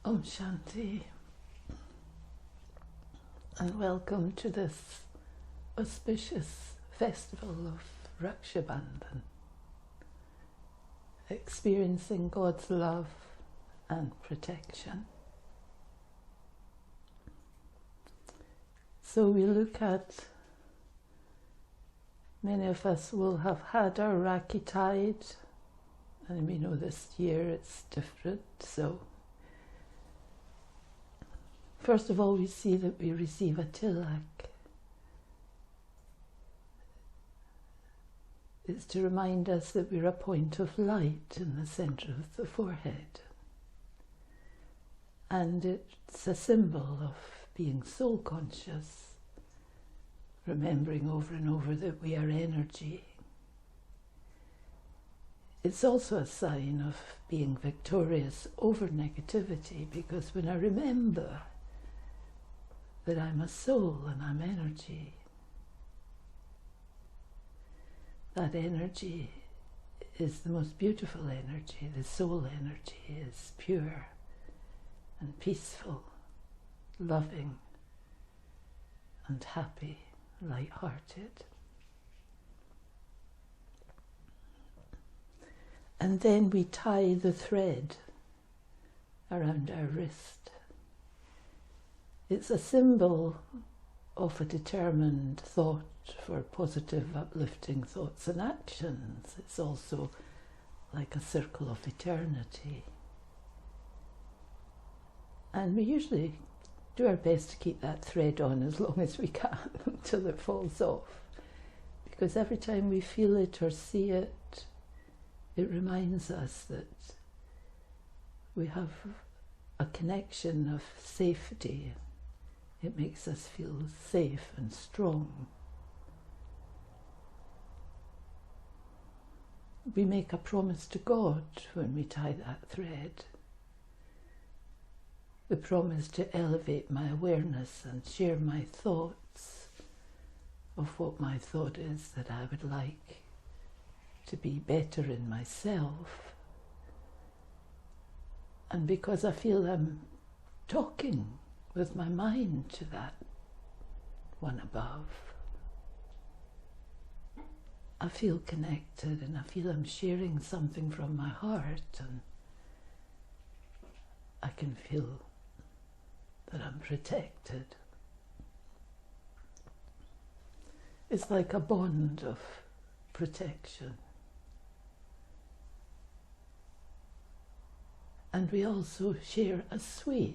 Om Shanti, and welcome to this auspicious festival of Raksha Bandhan, experiencing God's love and protection. So we look at, many of us will have had our Rakhi tied, and we know this year it's different, so first of all, we see that we receive a tilak. It's to remind us that we're a point of light in the centre of the forehead. And it's a symbol of being soul conscious, remembering over and over that we are energy. It's also a sign of being victorious over negativity, because when I remember that I'm a soul and I'm energy, that energy is the most beautiful energy. The soul energy is pure and peaceful, loving and happy, light-hearted. And then we tie the thread around our wrist. It's a symbol of a determined thought for positive, uplifting thoughts and actions. It's also like a circle of eternity. And we usually do our best to keep that thread on as long as we can until it falls off. Because every time we feel it or see it, it reminds us that we have a connection of safety. It makes us feel safe and strong. We make a promise to God when we tie that thread. The promise to elevate my awareness and share my thoughts of what my thought is that I would like to be better in myself. And because I feel I'm talking with my mind to that one above, I feel connected and I feel I'm sharing something from my heart, and I can feel that I'm protected. It's like a bond of protection. And we also share a sweet.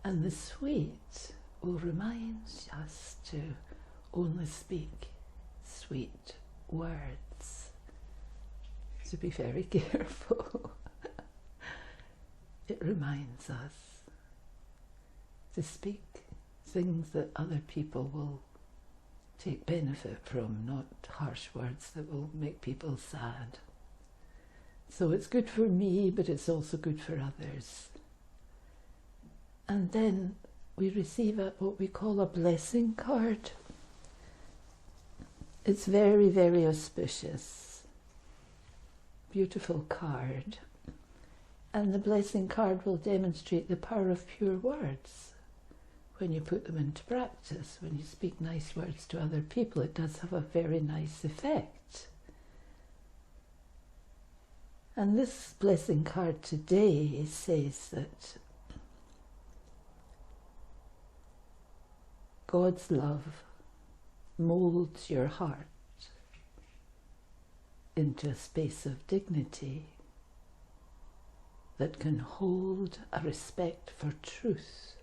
And the sweet will remind us to only speak sweet words. So be very careful. It reminds us to speak things that other people will take benefit from, not harsh words that will make people sad. So it's good for me, but it's also good for others. And then we receive what we call a blessing card. It's very, very auspicious. Beautiful card. And the blessing card will demonstrate the power of pure words. When you put them into practice, when you speak nice words to other people, it does have a very nice effect. And this blessing card today says that God's love molds your heart into a space of dignity that can hold a respect for truth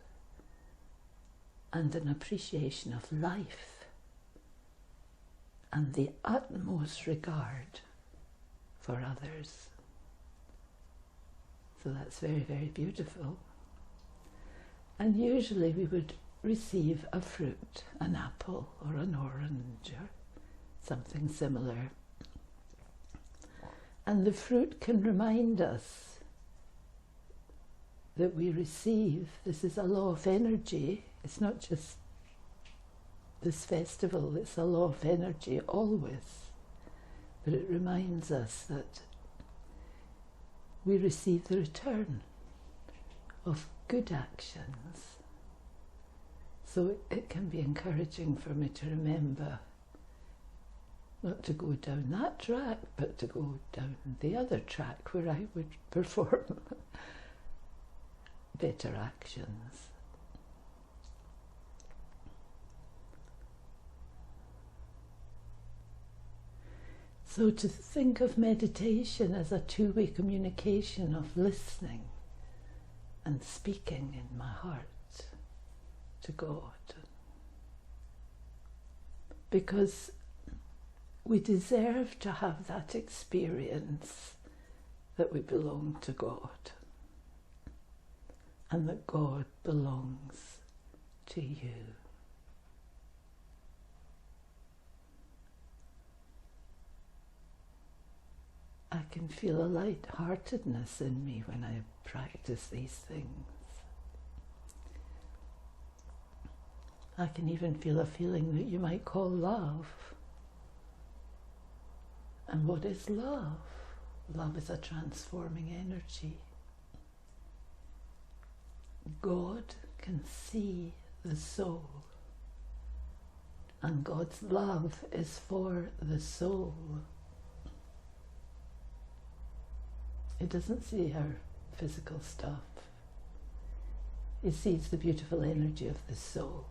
and an appreciation of life and the utmost regard for others. So that's very, very beautiful. And usually we would receive a fruit, an apple or an orange or something similar. And the fruit can remind us that we receive. This is a law of energy. It's not just this festival, it's a law of energy always. But it reminds us that we receive the return of good actions. So it can be encouraging for me to remember not to go down that track, but to go down the other track where I would perform better actions. So to think of meditation as a two-way communication of listening and speaking in my heart to God. Because we deserve to have that experience that we belong to God and that God belongs to you. I can feel a light-heartedness in me when I practice these things. I can even feel a feeling that you might call love. And what is love? Love is a transforming energy. God can see the soul, and God's love is for the soul. He doesn't see our physical stuff. He sees the beautiful energy of the soul.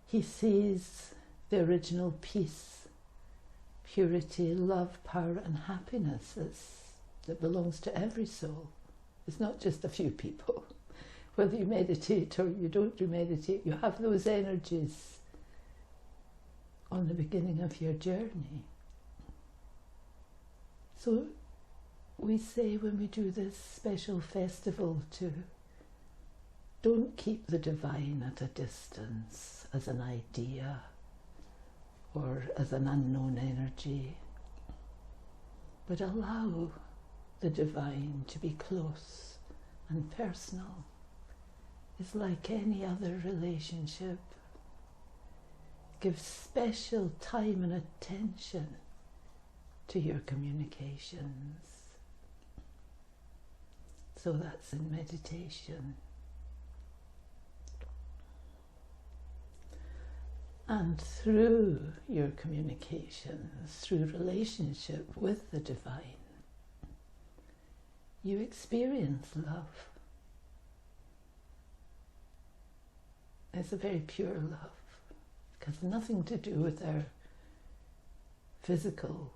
He sees the original peace, purity, love, power and happiness that belongs to every soul. It's not just a few people. Whether you meditate or you don't do meditate, you have those energies on the beginning of your journey. So we say when we do this special festival to don't keep the divine at a distance as an idea or as an unknown energy, but allow the divine to be close and personal. It's like any other relationship. Give special time and attention to your communications. So that's in meditation. And through your communications, through relationship with the divine, you experience love. It's a very pure love. It has nothing to do with our physical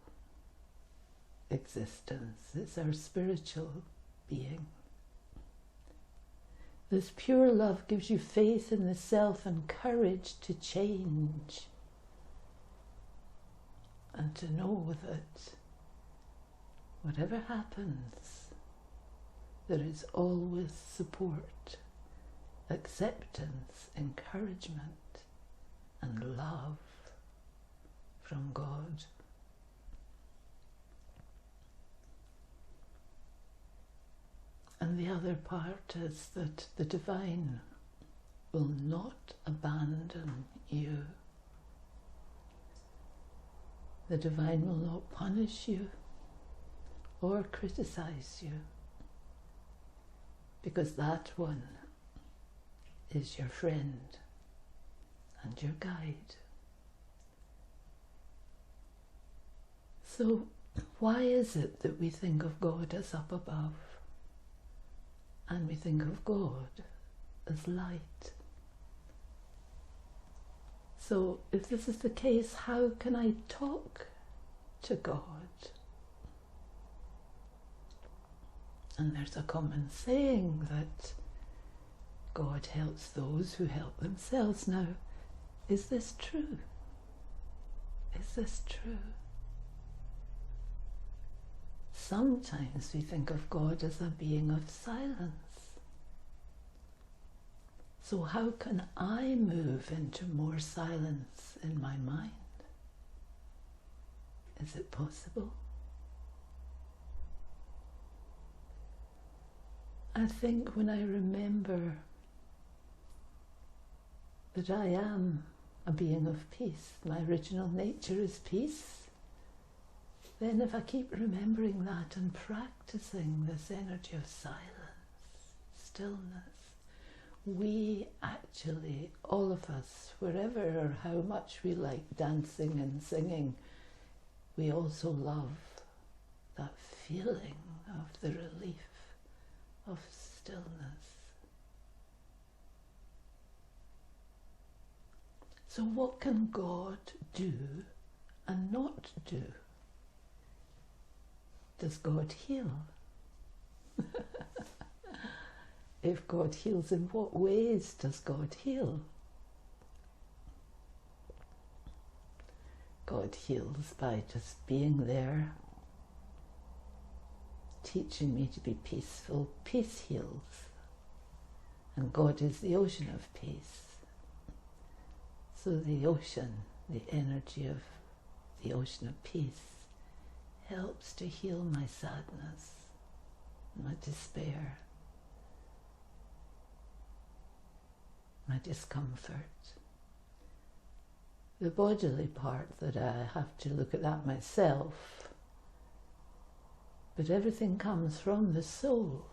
existence. It's our spiritual being. This pure love gives you faith in the self and courage to change and to know that whatever happens, there is always support, acceptance, encouragement and love from God. And the other part is that the divine will not abandon you. The divine will not punish you or criticize you, because that one is your friend and your guide. So why is it that we think of God as up above and we think of God as light? So if this is the case, how can I talk to God? And there's a common saying that God helps those who help themselves. Now, is this true? Is this true? Sometimes we think of God as a being of silence. So how can I move into more silence in my mind? Is it possible? I think when I remember that I am a being of peace, my original nature is peace, then if I keep remembering that and practicing this energy of silence, stillness, we actually, all of us, wherever or how much we like dancing and singing, we also love that feeling of the relief of stillness. So what can God do and not do? Does God heal? If God heals, in what ways does God heal? God heals by just being there, teaching me to be peaceful. Peace heals. And God is the ocean of peace. So the ocean, the energy of the ocean of peace, helps to heal my sadness, my despair, my discomfort. The bodily part that I have to look at that myself, but everything comes from the soul,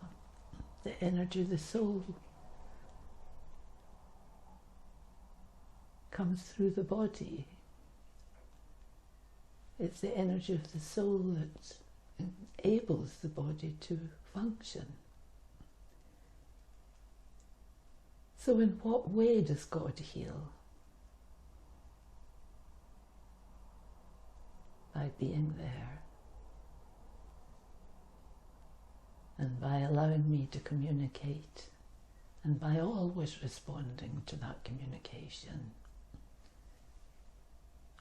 the energy of the soul comes through the body. It's the energy of the soul that enables the body to function. So in what way does God heal? By being there and by allowing me to communicate and by always responding to that communication.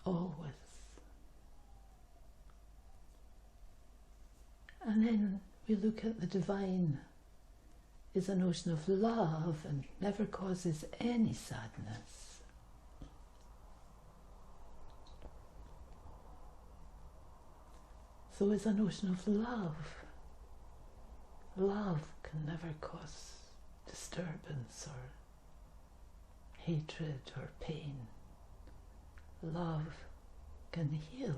Always. And then we look at the divine is an ocean of love and never causes any sadness. So is an ocean of love. Love can never cause disturbance or hatred or pain. Love can heal.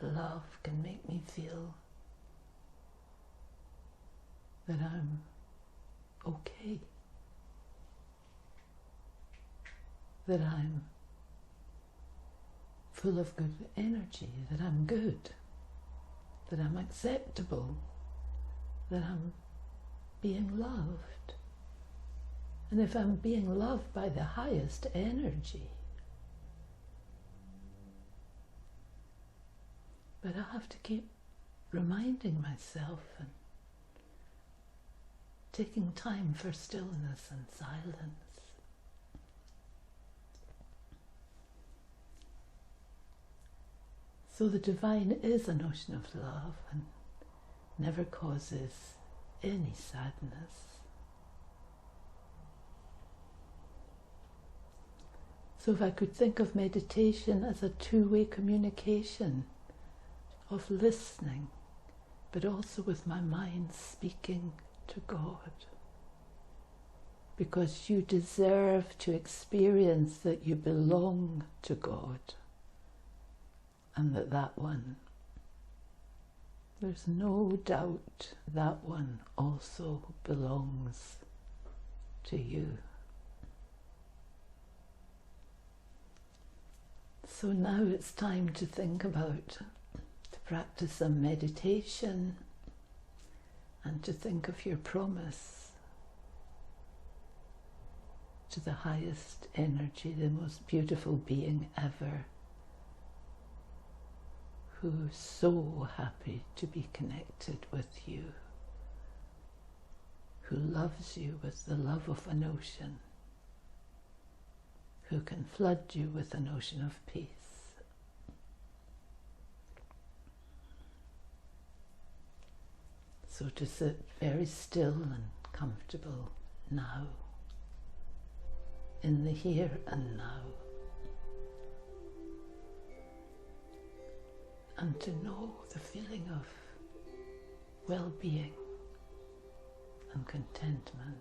Love can make me feel that I'm okay, that I'm full of good energy, that I'm good, that I'm acceptable, that I'm being loved. And if I'm being loved by the highest energy, but I have to keep reminding myself and taking time for stillness and silence. So the divine is an ocean of love and never causes any sadness. So if I could think of meditation as a two-way communication of listening, but also with my mind speaking to God. Because you deserve to experience that you belong to God, and that one, there's no doubt that one also belongs to you. So now it's time to think about practice some meditation and to think of your promise to the highest energy, the most beautiful being ever, who's so happy to be connected with you, who loves you with the love of an ocean, who can flood you with an ocean of peace. So to sit very still and comfortable now, in the here and now, and to know the feeling of well-being and contentment.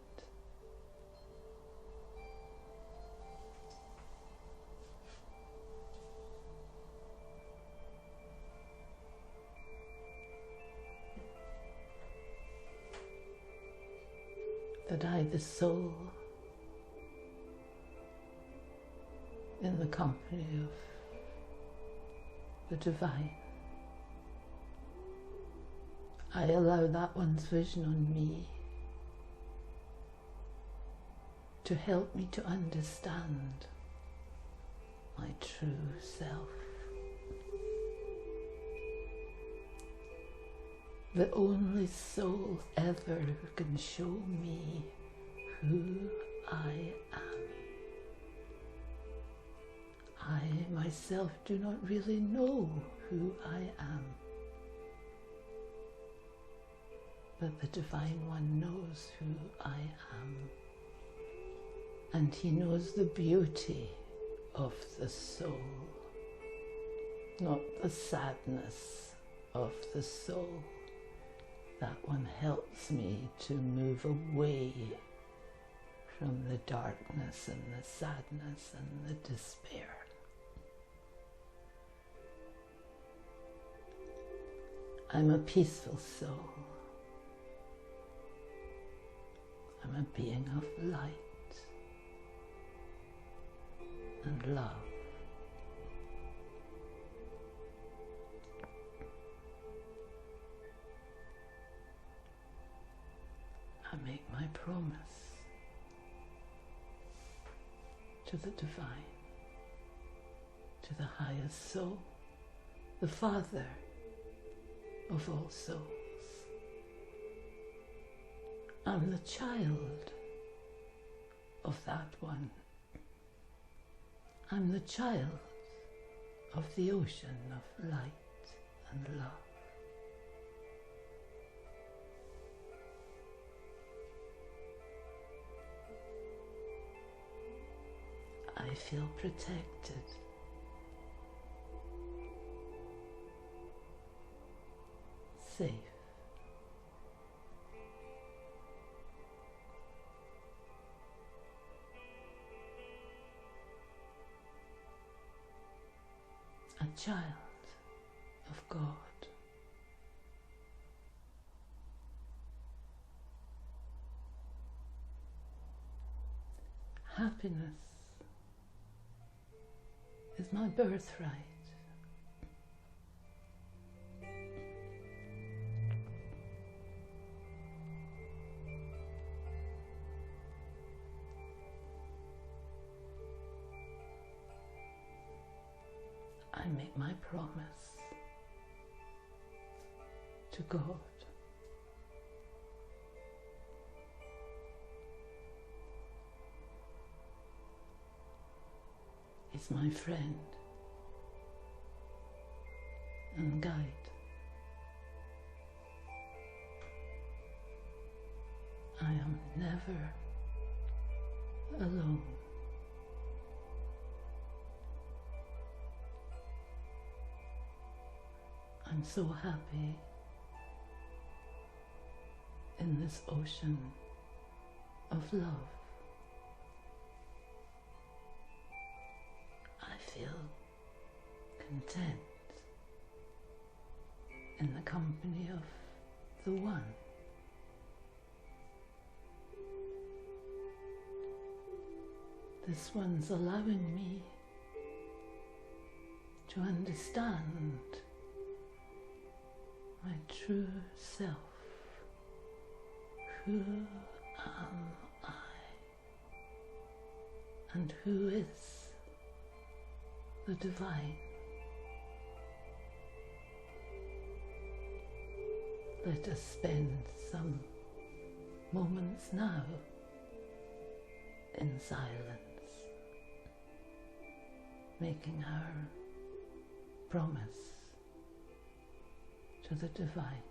that I, the soul, in the company of the Divine, I allow that one's vision on me to help me to understand my true self. The only soul ever who can show me who I am. I myself do not really know who I am, but the Divine One knows who I am, and He knows the beauty of the soul, not the sadness of the soul. That one helps me to move away from the darkness and the sadness and the despair. I'm a peaceful soul. I'm a being of light and love. I make my promise to the Divine, to the highest soul, the Father of all souls. I'm the child of that one. I'm the child of the ocean of light and love. I feel protected. Safe. A child of God. Happiness is my birthright. I make my promise to God. He's my friend and guide. I am never alone. I'm so happy in this ocean of love. I feel content in the company of the One. This One's allowing me to understand my true self. Who am I? And who is the Divine? Let us spend some moments now in silence, making our promise to the Divine.